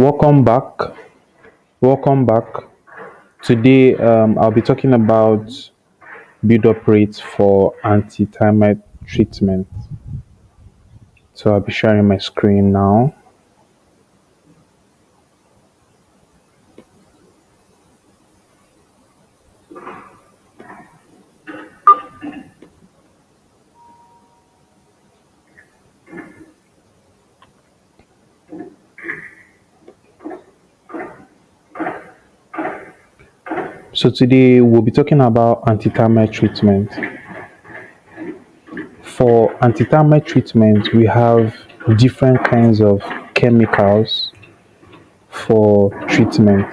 Welcome back. Welcome back. Today, I'll be talking about build-up rates for anti-termite treatment. So I'll be sharing my screen now. So today we'll be talking about anti-termite treatment. For anti-termite treatment, we have different kinds of chemicals for treatment,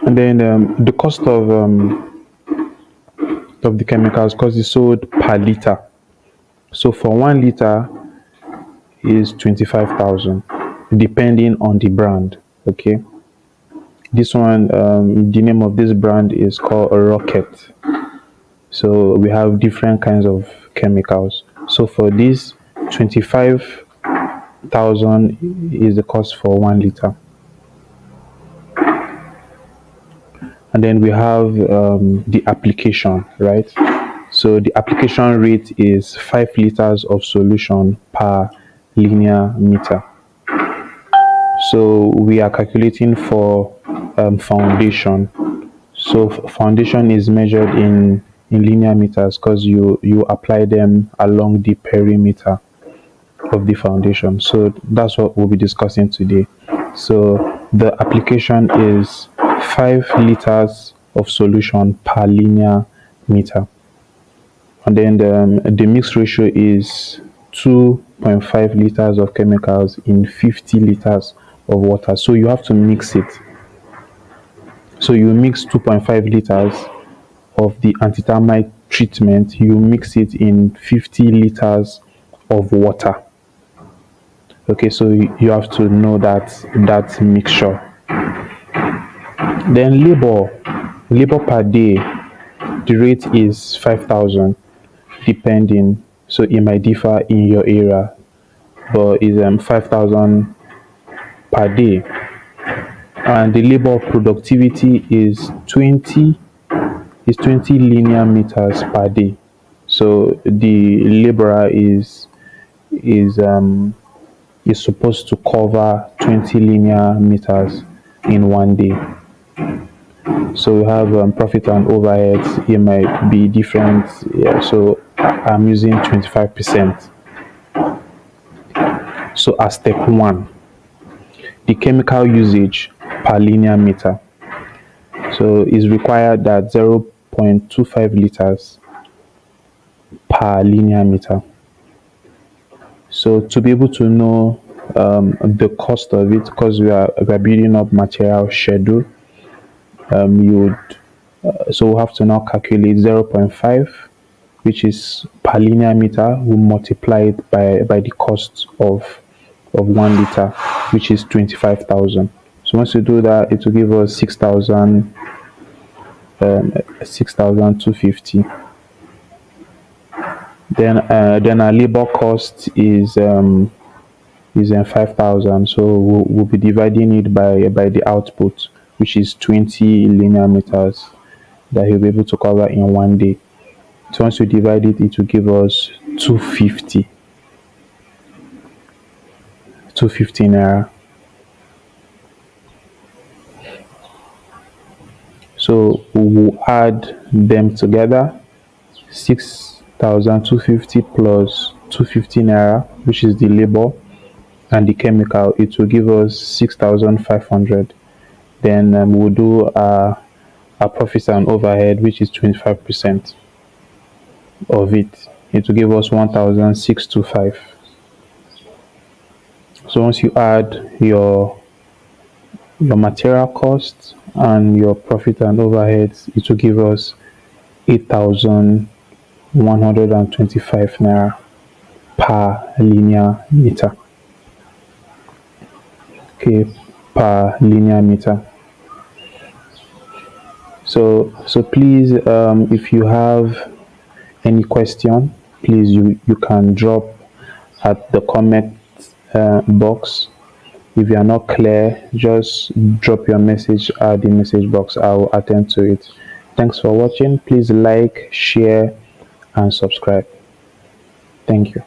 and then the cost of the chemicals, because it's sold per liter. So for 1 liter is 25,000, depending on the brand. Okay, this one, the name of this brand is called a Rocket. So we have different kinds of chemicals. So for this, 25,000 is the cost for 1 liter. And then we have the application, right? So the application rate is 5 liters of solution per linear meter. So we are calculating for foundation. So foundation is measured in linear meters because you apply them along the perimeter of the foundation. So that's what we'll be discussing today. So the application is 5 liters of solution per linear meter, and then the mix ratio is 2.5 liters of chemicals in 50 liters of water. So you have to mix it. So you mix 2.5 liters of the anti-termite treatment, you mix it in 50 liters of water. Okay, so you have to know that mixture. Then labor per day, the rate is 5,000, depending. So it might differ in your area, but it's 5,000 per day. And the labor productivity is 20 linear meters per day. So the laborer is supposed to cover 20 linear meters in 1 day. So we have profit and overheads. It might be different. Yeah, so I'm using 25%. So as step 1, the chemical usage per linear meter. So it's required that 0.25 liters per linear meter. So to be able to know the cost of it, because we are building up material schedule, so we'll have to now calculate 0.5, which is per linear meter. We multiply it by the cost of 1 liter, which is 25,000. So once you do that, it will give us 6,250. Then our labor cost is 5,000. So we'll be dividing it by the output, which is 20 linear meters that he'll be able to cover in 1 day. So once you divide it, it will give us 250 naira. So we'll add them together, 6,250 plus 250 naira, which is the labor and the chemical. It will give us 6,500. Then we'll do our profits and overhead, which is 25% of it. It will give us 1,625. So once you add your material costs and your profit and overheads, it will give us 8,125 naira per linear meter. Okay, per linear meter. So please, if you have any question, please you can drop at the comment box, If you are not clear, just drop your message at the message box. I will attend to it. Thanks for watching. Please like, share, and subscribe. Thank you.